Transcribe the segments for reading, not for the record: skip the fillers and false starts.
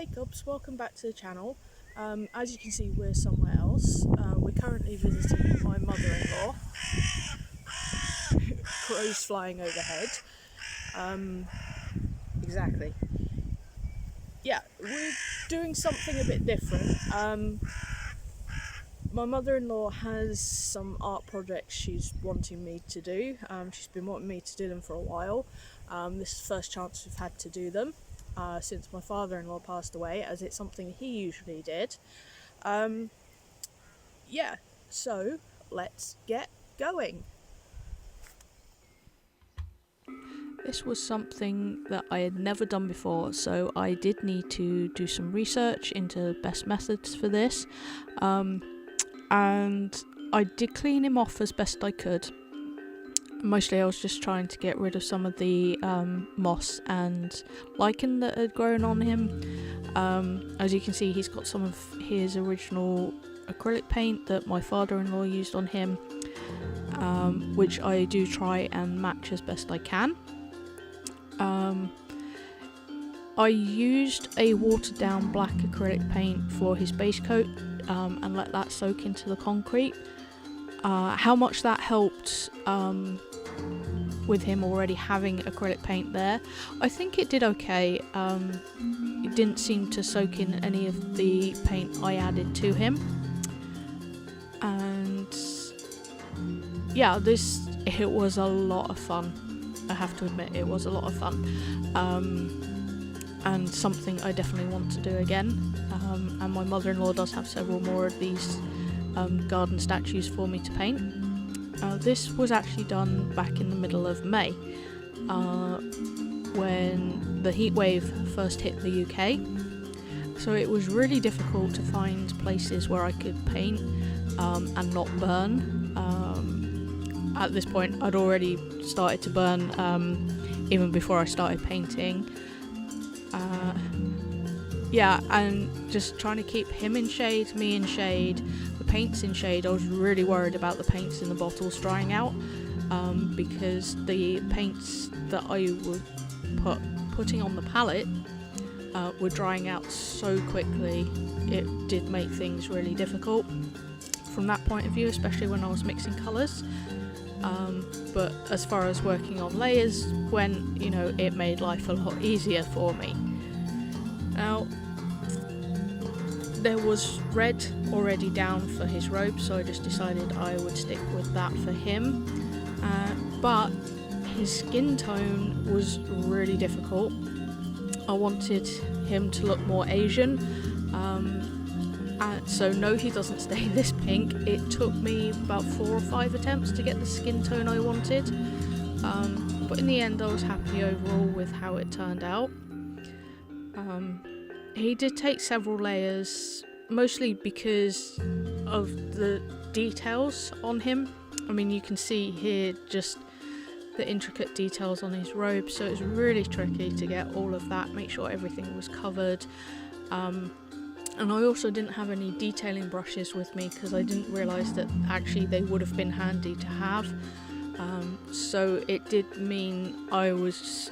Hey Cubs, welcome back to the channel. As you can see, we're somewhere else. We're currently visiting my mother-in-law. Crows flying overhead. Exactly. Yeah, we're doing something a bit different. My mother-in-law has some art projects she's wanting me to do. She's been wanting me to do them for a while. This is the first chance we've had to do them since my father-in-law passed away, as it's something he usually did. Yeah, so let's get going. This was something that I had never done before, so I did need to do some research into best methods for this. And I did clean him off as best I could. Mostly I was just trying to get rid of some of the moss and lichen that had grown on him. As you can see, he's got some of his original acrylic paint that my father-in-law used on him, which I do try and match as best I can. I used a watered down black acrylic paint for his base coat and let that soak into the concrete. How much that helped with him already having acrylic paint there, I think it did okay. It didn't seem to soak in any of the paint I added to him, and yeah, it was a lot of fun. I have to admit, it was a lot of fun, and something I definitely want to do again. And my mother-in-law does have several more of these garden statues for me to paint. This was actually done back in the middle of May, when the heat wave first hit the UK. So it was really difficult to find places where I could paint and not burn. At this point, I'd already started to burn even before I started painting. Yeah, and just trying to keep him in shade, me in shade, the paints in shade. I was really worried about the paints in the bottles drying out, because the paints that I was putting on the palette were drying out so quickly. It did make things really difficult from that point of view, especially when I was mixing colours. But as far as working on layers went, it made life a lot easier for me. Now, there was red already down for his robe, so I just decided I would stick with that for him. But his skin tone was really difficult. I wanted him to look more Asian, so no, he doesn't stay this pink. It took me about 4 or 5 attempts to get the skin tone I wanted, but in the end I was happy overall with how it turned out. He did take several layers, mostly because of the details on him. I mean, you can see here just the intricate details on his robe, so it's really tricky to get all of that, make sure everything was covered. And I also didn't have any detailing brushes with me because I didn't realise that actually they would have been handy to have. So it did mean I was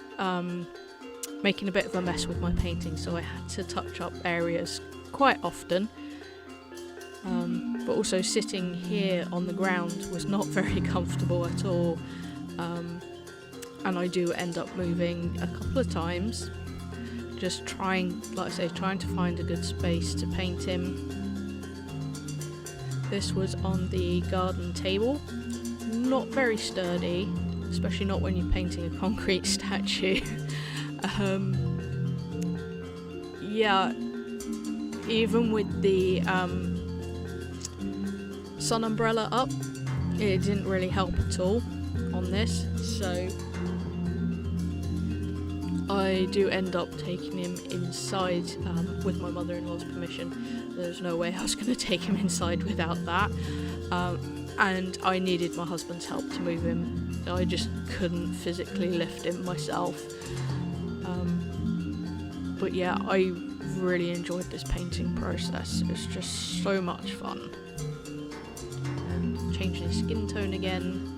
making a bit of a mess with my painting, so I had to touch up areas quite often. But also sitting here on the ground was not very comfortable at all, and I do end up moving a couple of times, just trying to find a good space to paint him. This was on the garden table, not very sturdy, especially not when you're painting a concrete statue. Yeah, even with the sun umbrella up, it didn't really help at all on this, so I do end up taking him inside with my mother-in-law's permission. There's no way I was going to take him inside without that, and I needed my husband's help to move him. I just couldn't physically lift him myself. But yeah, I really enjoyed this painting process. It's just so much fun. And changing his skin tone again.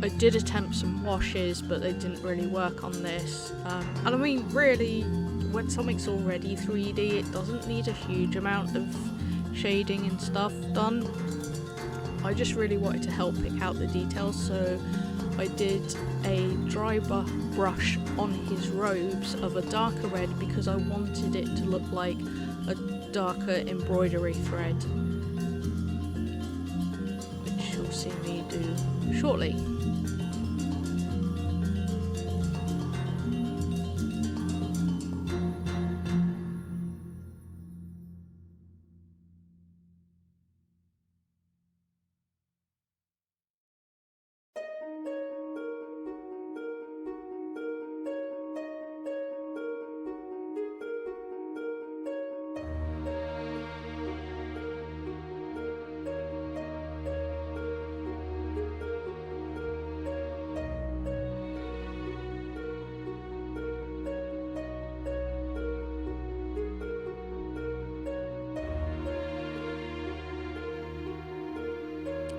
I did attempt some washes, but they didn't really work on this. And I mean, really, when something's already 3D, it doesn't need a huge amount of shading and stuff done. I just really wanted to help pick out the details, so I did a dry brush on his robes of a darker red because I wanted it to look like a darker embroidery thread, which you'll see me do shortly.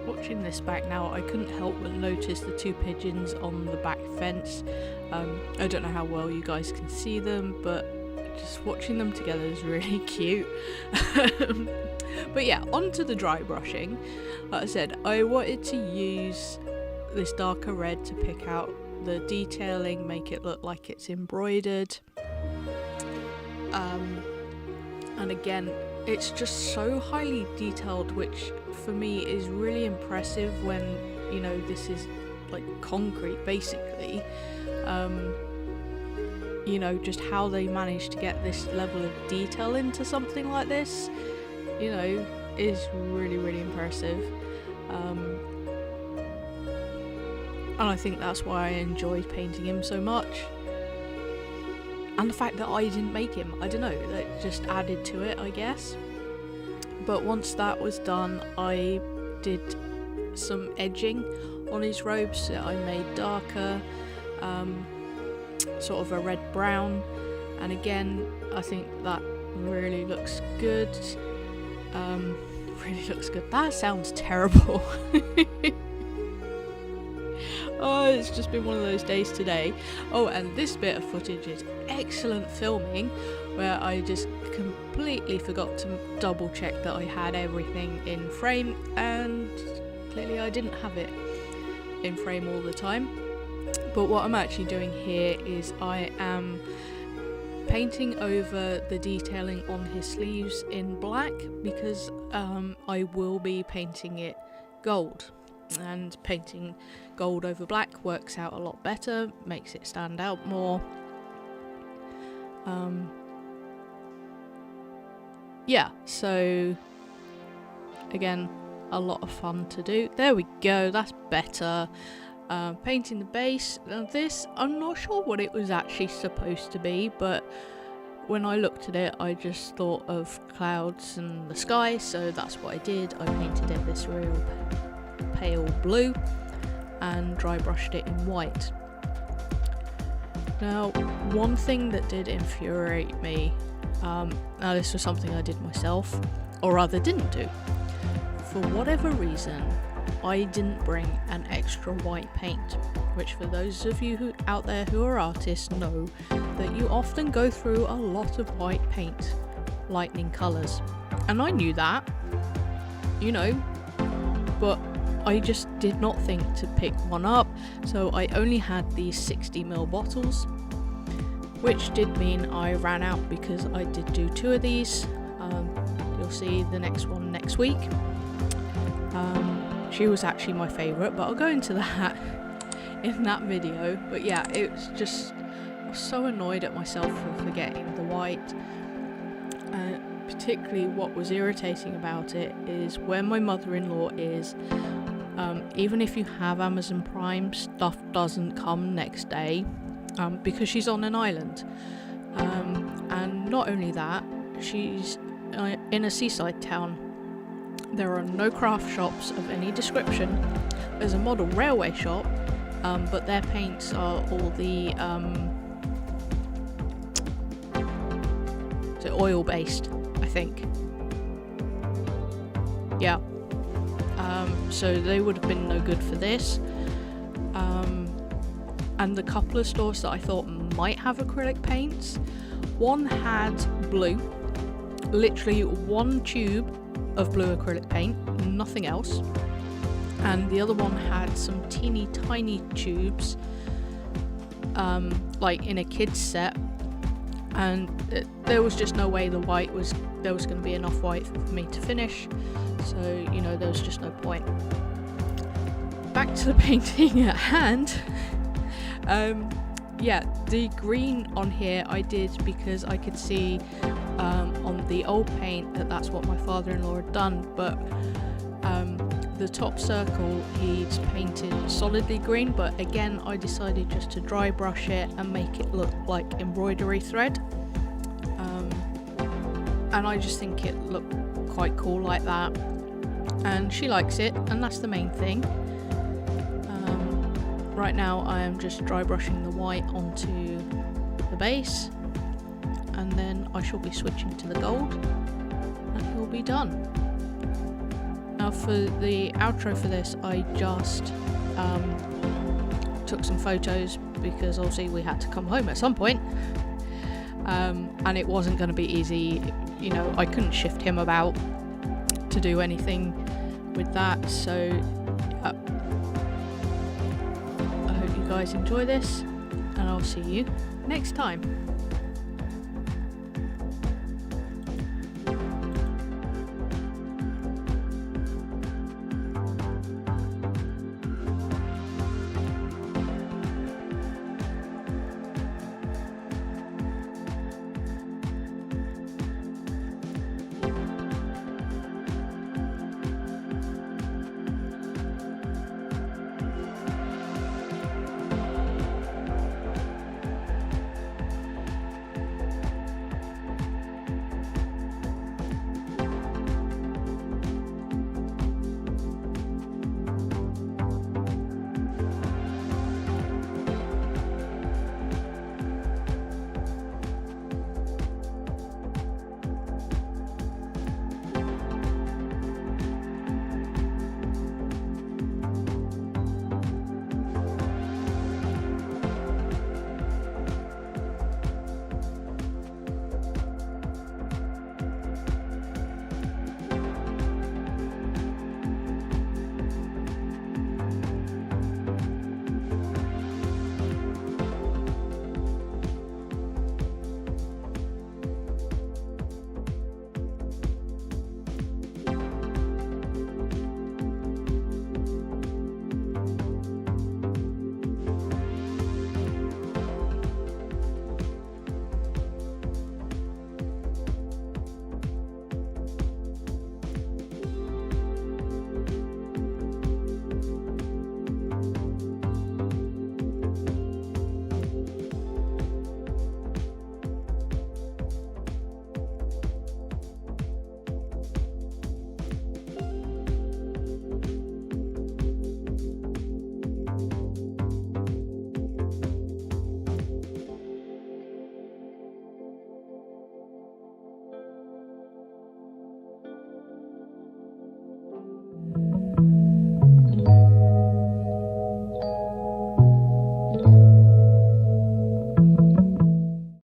Watching this back now, I couldn't help but notice the two pigeons on the back fence. I don't know how well you guys can see them, but just watching them together is really cute. But yeah, on to the dry brushing. Like I said, I wanted to use this darker red to pick out the detailing, make it look like it's embroidered. And again, it's just so highly detailed, which for me is really impressive when, you know, this is like concrete basically. You know, just how they managed to get this level of detail into something like this, you know, is really, really impressive. And I think that's why I enjoyed painting him so much. And the fact that I didn't make him, I don't know, that just added to it, I guess. But once that was done, I did some edging on his robes that I made darker, sort of a red brown, and again I think that really looks good. Really looks good. That sounds terrible. Oh, it's just been one of those days today. Oh, and this bit of footage is excellent filming, where I just completely forgot to double check that I had everything in frame, and clearly I didn't have it in frame all the time. But what I'm actually doing here is I am painting over the detailing on his sleeves in black, because I will be painting it gold, and painting gold over black works out a lot better, makes it stand out more. Yeah, so again, a lot of fun to do. There we go, that's better. Painting the base. Now this, I'm not sure what it was actually supposed to be, but when I looked at it, I just thought of clouds and the sky, so that's what I did. I painted it this real pale blue and dry brushed it in white. Now, one thing that did infuriate me, now this was something I did myself, or rather didn't do. For whatever reason, I didn't bring an extra white paint, which for those of you out there who are artists know that you often go through a lot of white paint, lightning colours. And I knew that, you know, but I just did not think to pick one up, so I only had these 60ml bottles, which did mean I ran out because I did do 2 of these. You'll see the next one next week. She was actually my favourite, but I'll go into that in that video. But yeah, it was just, I was so annoyed at myself for forgetting the white. Particularly what was irritating about it is where my mother-in-law is, even if you have Amazon Prime, stuff doesn't come next day, because she's on an island. And not only that, she's in a seaside town. There are no craft shops of any description. There's a model railway shop, but their paints are all the oil-based, I think. Yeah. So they would have been no good for this. And the couple of stores that I thought might have acrylic paints One had blue, literally one tube of blue acrylic paint, nothing else, and the other one had some teeny tiny tubes, like in a kid's set, and there was just no way there was going to be enough white for me to finish, so you know, there was just no point. Back to the painting at hand. Yeah, the green on here I did because I could see on the old paint that that's what my father-in-law had done, but the top circle he'd painted solidly green, but again I decided just to dry brush it and make it look like embroidery thread, and I just think it looked quite cool like that, and she likes it, and that's the main thing. Right now I am just dry brushing the white onto the base, and then I shall be switching to the gold and he'll be done. Now for the outro for this, I just took some photos because obviously we had to come home at some point, and it wasn't going to be easy, you know, I couldn't shift him about to do anything with that, so I hope you guys enjoy this, and I'll see you next time.